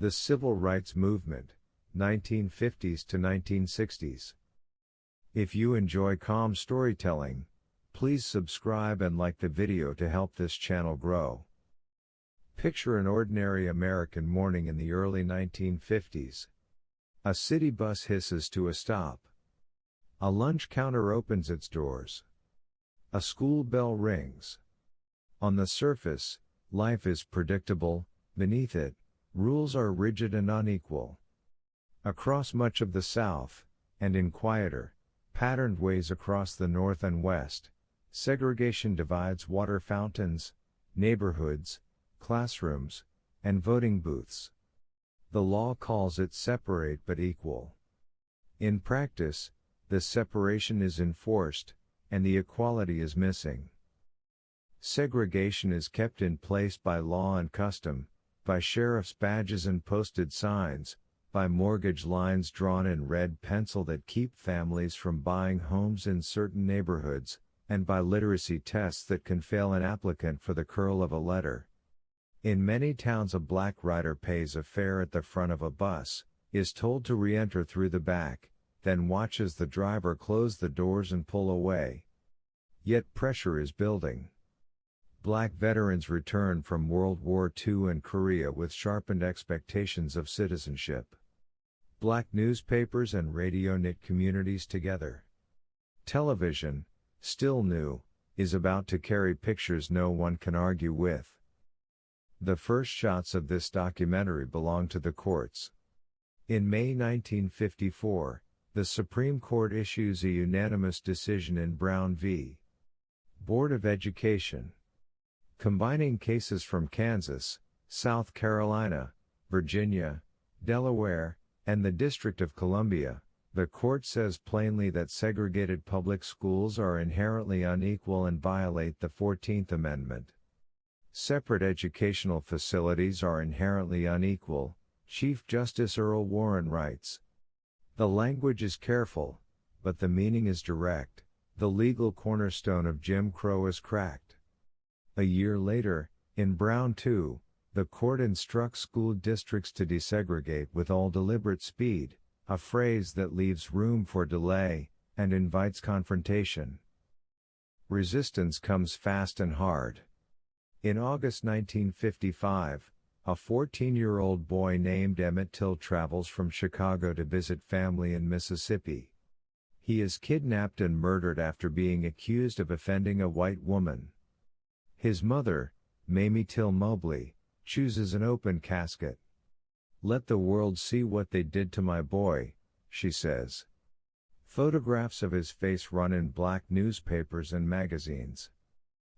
The Civil Rights Movement, 1950s to 1960s. If you enjoy calm storytelling, please subscribe and like the video to help this channel grow. Picture an ordinary American morning in the early 1950s. A city bus hisses to a stop. A lunch counter opens its doors. A school bell rings. On the surface, life is predictable. Beneath it, rules are rigid and unequal. Across much of the South, and in quieter, patterned ways across the North and West, segregation divides water fountains, neighborhoods, classrooms, and voting booths. The law calls it separate but equal. In practice, the separation is enforced, and the equality is missing. Segregation is kept in place by law and custom, by sheriff's badges and posted signs, by mortgage lines drawn in red pencil that keep families from buying homes in certain neighborhoods, and by literacy tests that can fail an applicant for the curl of a letter. In many towns, a black rider pays a fare at the front of a bus, is told to re-enter through the back, then watches the driver close the doors and pull away. Yet pressure is building. Black veterans return from World War II and Korea with sharpened expectations of citizenship. Black newspapers and radio knit communities together. Television, still new, is about to carry pictures no one can argue with. The first shots of this documentary belong to the courts. In May 1954, the Supreme Court issues a unanimous decision in Brown v. Board of Education. Combining cases from Kansas, South Carolina, Virginia, Delaware, and the District of Columbia, the court says plainly that segregated public schools are inherently unequal and violate the 14th Amendment. Separate educational facilities are inherently unequal, Chief Justice Earl Warren writes. The language is careful, but the meaning is direct. The legal cornerstone of Jim Crow is cracked. A year later, in Brown 2, the court instructs school districts to desegregate with all deliberate speed, a phrase that leaves room for delay, and invites confrontation. Resistance comes fast and hard. In August 1955, a 14-year-old boy named Emmett Till travels from Chicago to visit family in Mississippi. He is kidnapped and murdered after being accused of offending a white woman. His mother, Mamie Till Mobley, chooses an open casket. "Let the world see what they did to my boy," she says. Photographs of his face run in black newspapers and magazines.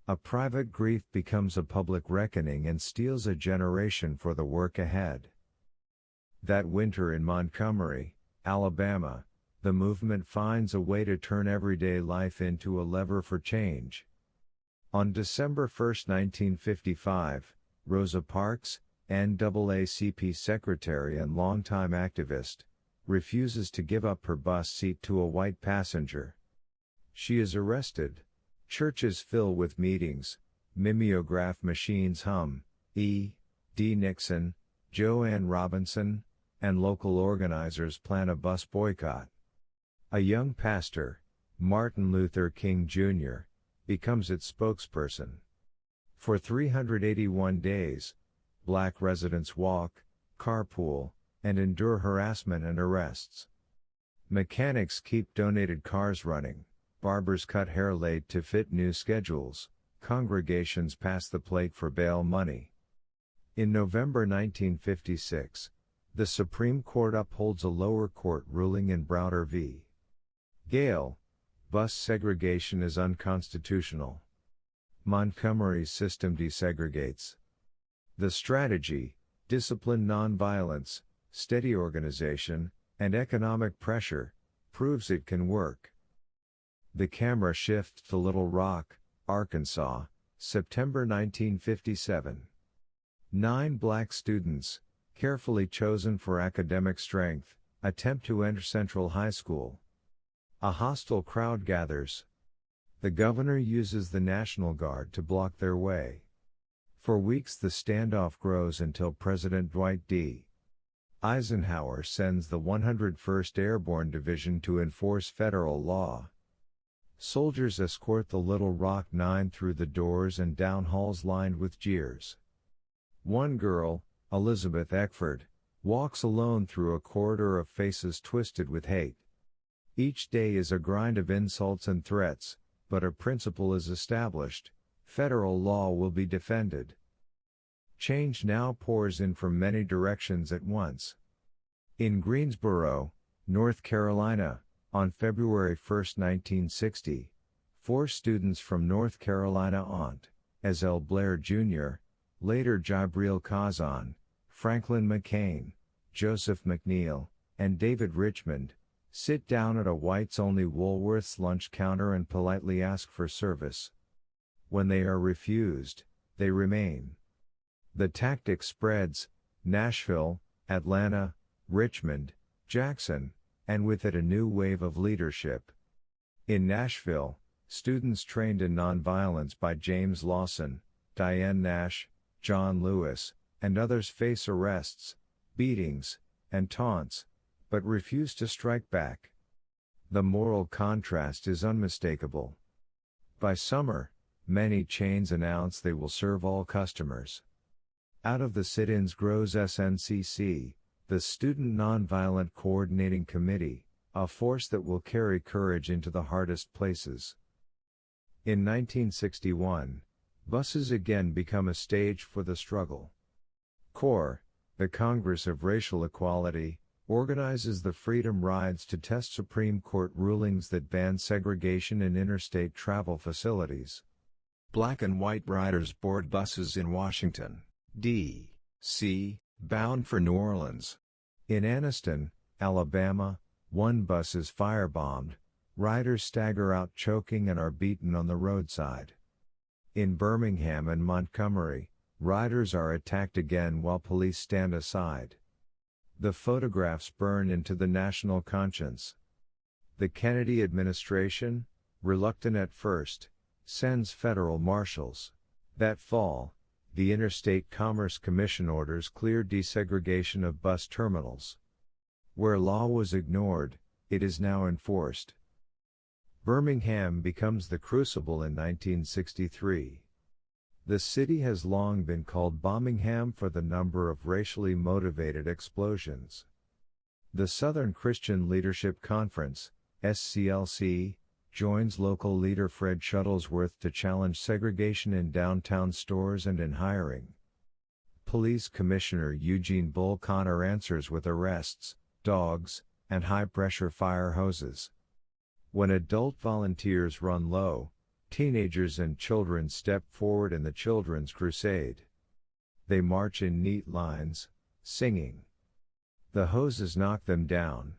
A private grief becomes a public reckoning and steals a generation for the work ahead. That winter in Montgomery, Alabama, the movement finds a way to turn everyday life into a lever for change. On December 1, 1955, Rosa Parks, NAACP secretary and longtime activist, refuses to give up her bus seat to a white passenger. She is arrested. Churches fill with meetings, mimeograph machines hum, E.D. Nixon, Joanne Robinson, and local organizers plan a bus boycott. A young pastor, Martin Luther King Jr., becomes its spokesperson. For 381 days, black residents walk, carpool, and endure harassment and arrests. Mechanics keep donated cars running, barbers cut hair late to fit new schedules, congregations pass the plate for bail money. In November 1956, the Supreme Court upholds a lower court ruling in Browder v. Gale. Bus segregation is unconstitutional. Montgomery's system desegregates. The strategy, discipline, nonviolence, steady organization, and economic pressure, proves it can work. The camera shifts to Little Rock, Arkansas, September 1957. 9 black students, carefully chosen for academic strength, attempt to enter Central High School. A hostile crowd gathers. The governor uses the National Guard to block their way. For weeks the standoff grows until President Dwight D. Eisenhower sends the 101st Airborne Division to enforce federal law. Soldiers escort the Little Rock Nine through the doors and down halls lined with jeers. One girl, Elizabeth Eckford, walks alone through a corridor of faces twisted with hate. Each day is a grind of insults and threats, but a principle is established: federal law will be defended. Change now pours in from many directions at once. In Greensboro, North Carolina, on February 1, 1960, 4 students from North Carolina Aunt, as L. Blair Jr., later Jibril Kazan, Franklin McCain, Joseph McNeil, and David Richmond, sit down at a whites-only Woolworth's lunch counter and politely ask for service. When they are refused, they remain. The tactic spreads: Nashville, Atlanta, Richmond, Jackson, and with it a new wave of leadership. In Nashville, students trained in nonviolence by James Lawson, Diane Nash, John Lewis, and others face arrests, beatings, and taunts, but refuse to strike back. The moral contrast is unmistakable. By summer, many chains announce they will serve all customers. Out of the sit-ins grows SNCC, the Student Nonviolent Coordinating Committee, a force that will carry courage into the hardest places. In 1961, buses again become a stage for the struggle. CORE, the Congress of Racial Equality, organizes the Freedom Rides to test Supreme Court rulings that ban segregation in interstate travel facilities. Black and white riders board buses in Washington, D.C., bound for New Orleans. In Anniston, Alabama, one bus is firebombed, riders stagger out choking and are beaten on the roadside. In Birmingham and Montgomery, riders are attacked again while police stand aside. The photographs burn into the national conscience. The Kennedy administration, reluctant at first, sends federal marshals. That fall, the Interstate Commerce Commission orders clear desegregation of bus terminals. Where law was ignored, it is now enforced. Birmingham becomes the crucible in 1963. The city has long been called Bombingham for the number of racially motivated explosions. The Southern Christian Leadership Conference, SCLC, joins local leader Fred Shuttlesworth to challenge segregation in downtown stores and in hiring. Police Commissioner Eugene Bull Connor answers with arrests, dogs, and high-pressure fire hoses. When adult volunteers run low, teenagers and children step forward in the Children's Crusade. They march in neat lines, singing. The hoses knock them down,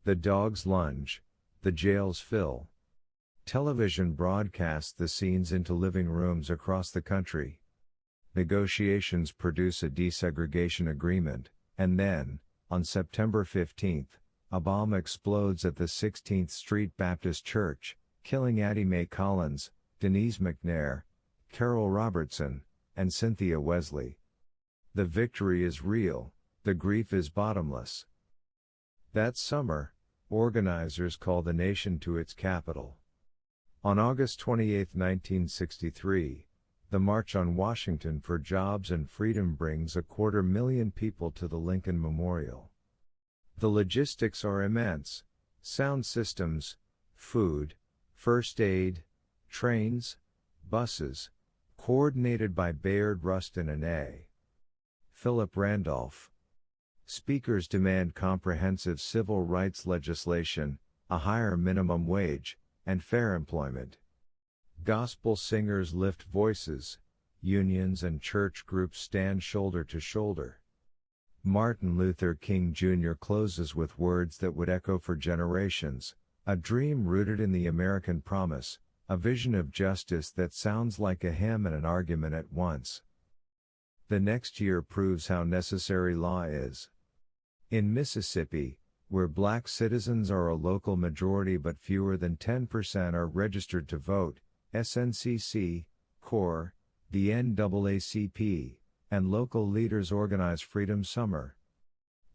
the dogs lunge, the jails fill. Television broadcasts the scenes into living rooms across the country. Negotiations produce a desegregation agreement, and then, on September 15, a bomb explodes at the 16th Street Baptist Church, killing Addie Mae Collins, Denise McNair, Carol Robertson, and Cynthia Wesley. The victory is real, the grief is bottomless. That summer, organizers call the nation to its capital. On August 28, 1963, the March on Washington for Jobs and Freedom brings 250,000 people to the Lincoln Memorial. The logistics are immense: sound systems, food, first aid, trains, buses, coordinated by Bayard Rustin and A. Philip Randolph. Speakers demand comprehensive civil rights legislation, a higher minimum wage, and fair employment. Gospel singers lift voices, unions and church groups stand shoulder to shoulder. Martin Luther King Jr. closes with words that would echo for generations: a dream rooted in the American promise, a vision of justice that sounds like a hymn and an argument at once. The next year proves how necessary law is. In Mississippi, where black citizens are a local majority but fewer than 10% are registered to vote, SNCC, CORE, the NAACP, and local leaders organize Freedom Summer.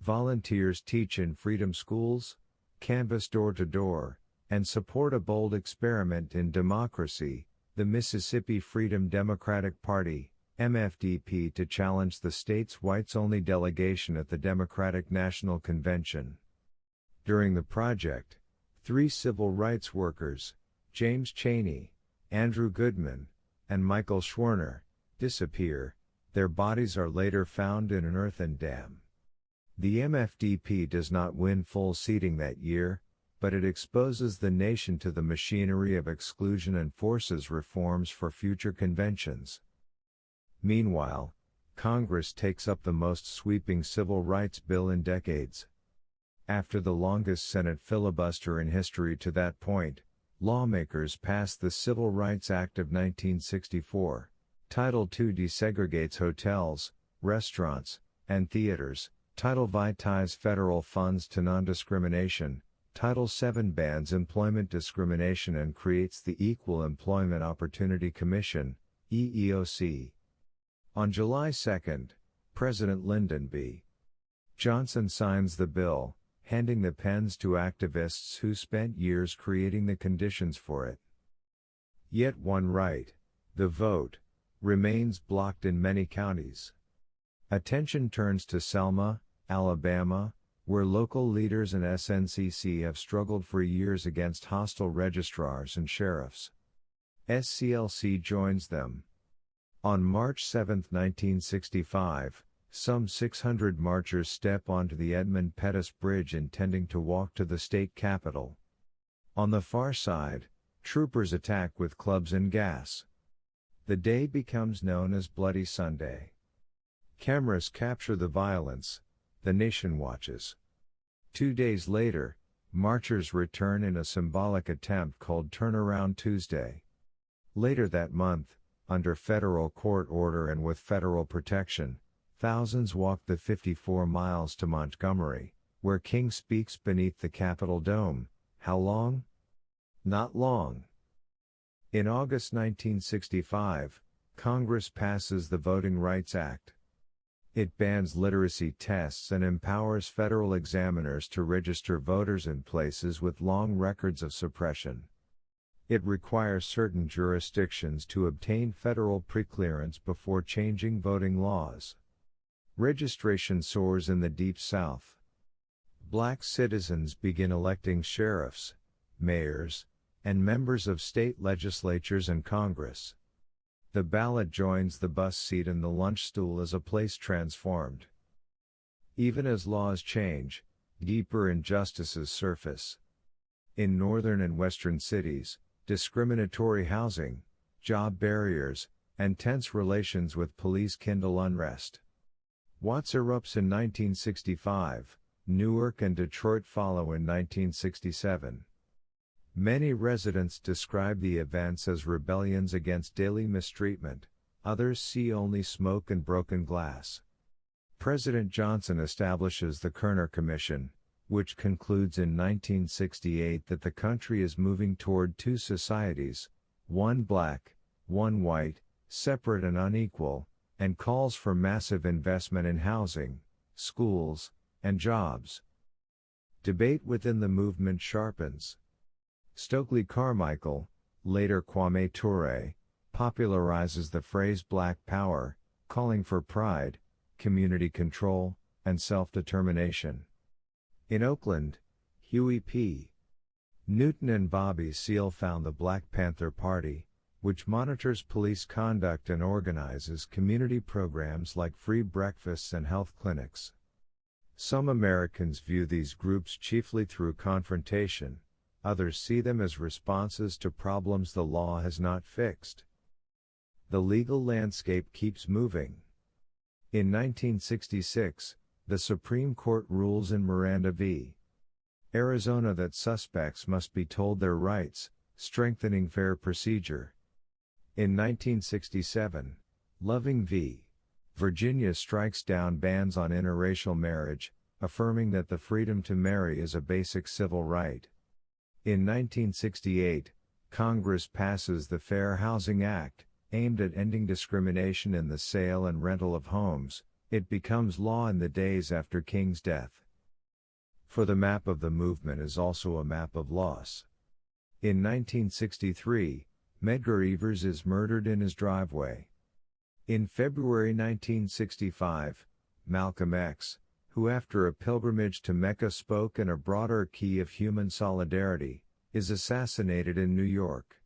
Volunteers teach in freedom schools, canvass door to door, and support a bold experiment in democracy, the Mississippi Freedom Democratic Party, MFDP, to challenge the state's whites-only delegation at the Democratic National Convention. During the project, 3 civil rights workers, James Chaney, Andrew Goodman, and Michael Schwerner, disappear. Their bodies are later found in an earthen dam. The MFDP does not win full seating that year, but it exposes the nation to the machinery of exclusion and forces reforms for future conventions. Meanwhile, Congress takes up the most sweeping civil rights bill in decades. After the longest Senate filibuster in history to that point, lawmakers passed the Civil Rights Act of 1964. Title II desegregates hotels, restaurants, and theaters. Title V ties federal funds to non-discrimination. Title VII bans employment discrimination and creates the Equal Employment Opportunity Commission, EEOC. On July 2, President Lyndon B. Johnson signs the bill, handing the pens to activists who spent years creating the conditions for it. Yet one right, the vote, remains blocked in many counties. Attention turns to Selma, Alabama, where local leaders and SNCC have struggled for years against hostile registrars and sheriffs. SCLC joins them. On March 7, 1965, some 600 marchers step onto the Edmund Pettus Bridge intending to walk to the state capitol. On the far side, troopers attack with clubs and gas. The day becomes known as Bloody Sunday. Cameras capture the violence. The nation watches. 2 days later, marchers return in a symbolic attempt called Turnaround Tuesday. Later that month, under federal court order and with federal protection, thousands walk the 54 miles to Montgomery, where King speaks beneath the Capitol dome. How long? Not long. In August 1965, Congress passes the Voting Rights Act. It bans literacy tests and empowers federal examiners to register voters in places with long records of suppression. It requires certain jurisdictions to obtain federal preclearance before changing voting laws. Registration soars in the Deep South. Black citizens begin electing sheriffs, mayors, and members of state legislatures and Congress. The ballot joins the bus seat and the lunch stool as a place transformed. Even as laws change, deeper injustices surface. In northern and western cities, discriminatory housing, job barriers, and tense relations with police kindle unrest. Watts erupts in 1965, Newark and Detroit follow in 1967. Many residents describe the events as rebellions against daily mistreatment, others see only smoke and broken glass. President Johnson establishes the Kerner Commission, which concludes in 1968 that the country is moving toward 2 societies, one black, one white, separate and unequal, and calls for massive investment in housing, schools, and jobs. Debate within the movement sharpens. Stokely Carmichael, later Kwame Ture, popularizes the phrase Black Power, calling for pride, community control, and self-determination. In Oakland, Huey P. Newton and Bobby Seale found the Black Panther Party, which monitors police conduct and organizes community programs like free breakfasts and health clinics. Some Americans view these groups chiefly through confrontation, others see them as responses to problems the law has not fixed. The legal landscape keeps moving. In 1966, the Supreme Court rules in Miranda v. Arizona that suspects must be told their rights, strengthening fair procedure. In 1967, Loving v. Virginia strikes down bans on interracial marriage, affirming that the freedom to marry is a basic civil right. In 1968, Congress passes the Fair Housing Act, aimed at ending discrimination in the sale and rental of homes, It becomes law in the days after King's death. For the map of the movement is also a map of loss. In 1963, Medgar Evers is murdered in his driveway. In February 1965, Malcolm X, who after a pilgrimage to Mecca spoke in a broader key of human solidarity, is assassinated in New York.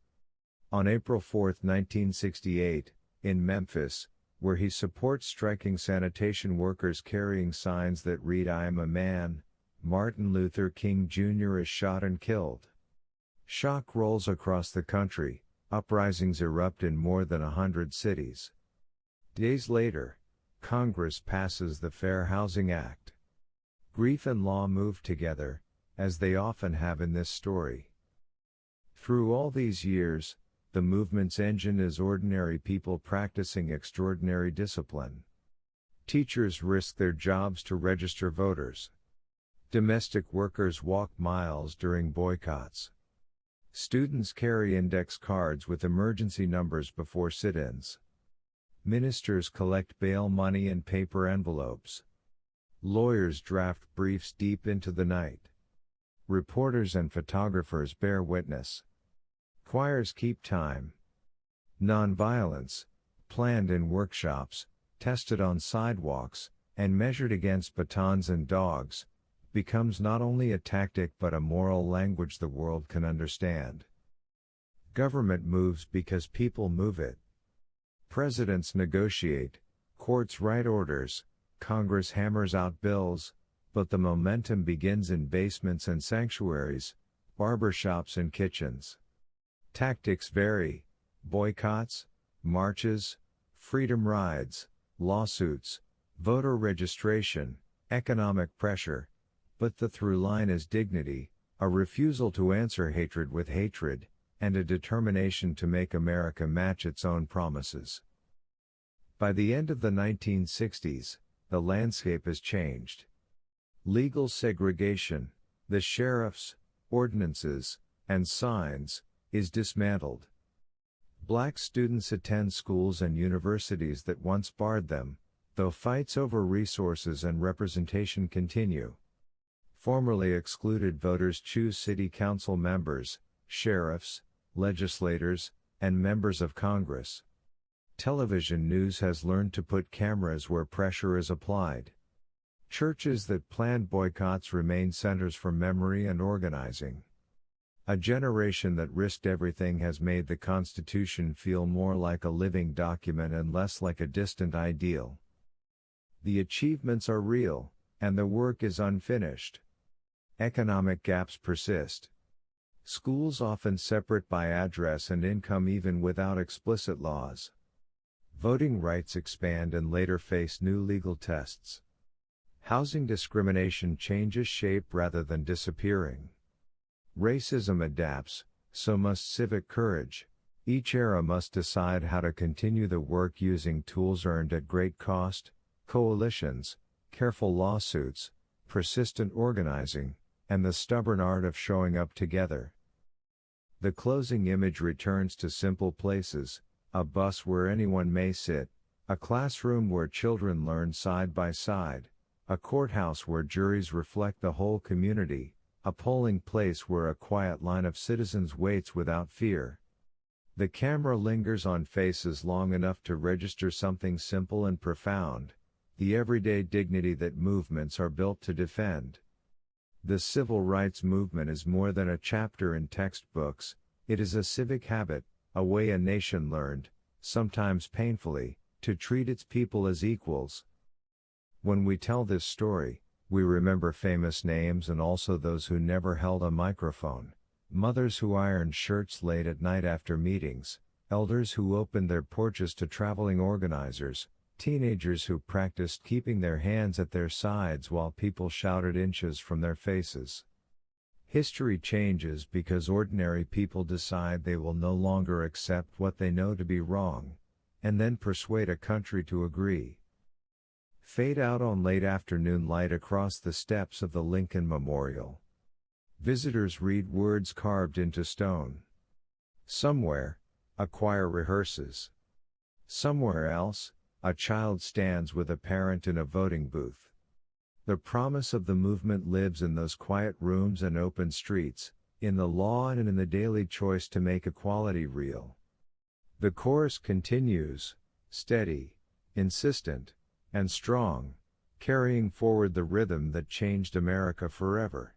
On April 4, 1968, in Memphis, where he supports striking sanitation workers carrying signs that read "I am a man," Martin Luther King Jr. is shot and killed. Shock rolls across the country, uprisings erupt in more than 100 cities. Days later, Congress passes the Fair Housing Act. Grief and law move together, as they often have in this story. Through all these years, the movement's engine is ordinary people practicing extraordinary discipline. Teachers risk their jobs to register voters. Domestic workers walk miles during boycotts. Students carry index cards with emergency numbers before sit-ins. Ministers collect bail money in paper envelopes. Lawyers draft briefs deep into the night. Reporters and photographers bear witness. Choirs keep time. Nonviolence, planned in workshops, tested on sidewalks, and measured against batons and dogs, becomes not only a tactic but a moral language the world can understand. Government moves because people move it. Presidents negotiate, courts write orders, Congress hammers out bills, but the momentum begins in basements and sanctuaries, barbershops and kitchens. Tactics vary: boycotts, marches, freedom rides, lawsuits, voter registration, economic pressure, but the through line is dignity, a refusal to answer hatred with hatred, and a determination to make America match its own promises. By the end of the 1960s, the landscape has changed. Legal segregation, the sheriffs, ordinances, and signs, is dismantled. Black students attend schools and universities that once barred them, though fights over resources and representation continue. Formerly excluded voters choose city council members, sheriffs, legislators, and members of Congress. Television news has learned to put cameras where pressure is applied. Churches that planned boycotts remain centers for memory and organizing. A generation that risked everything has made the Constitution feel more like a living document and less like a distant ideal. The achievements are real, and the work is unfinished. Economic gaps persist. Schools often separate by address and income even without explicit laws. Voting rights expand and later face new legal tests. Housing discrimination changes shape rather than disappearing. Racism adapts, so must civic courage. Each era must decide how to continue the work using tools earned at great cost: coalitions, careful lawsuits, persistent organizing, and the stubborn art of showing up together. The closing image returns to simple places: a bus where anyone may sit, a classroom where children learn side by side, a courthouse where juries reflect the whole community, a polling place where a quiet line of citizens waits without fear. The camera lingers on faces long enough to register something simple and profound: the everyday dignity that movements are built to defend. The civil rights movement is more than a chapter in textbooks, it is a civic habit, a way a nation learned, sometimes painfully, to treat its people as equals. When we tell this story, we remember famous names and also those who never held a microphone: mothers who ironed shirts late at night after meetings, elders who opened their porches to traveling organizers, teenagers who practiced keeping their hands at their sides while people shouted inches from their faces. History changes because ordinary people decide they will no longer accept what they know to be wrong, and then persuade a country to agree. Fade out on late afternoon light across the steps of the Lincoln Memorial. Visitors read words carved into stone. Somewhere, a choir rehearses. Somewhere else, a child stands with a parent in a voting booth. The promise of the movement lives in those quiet rooms and open streets, in the law and in the daily choice to make equality real. The chorus continues, steady, insistent, and strong, carrying forward the rhythm that changed America forever.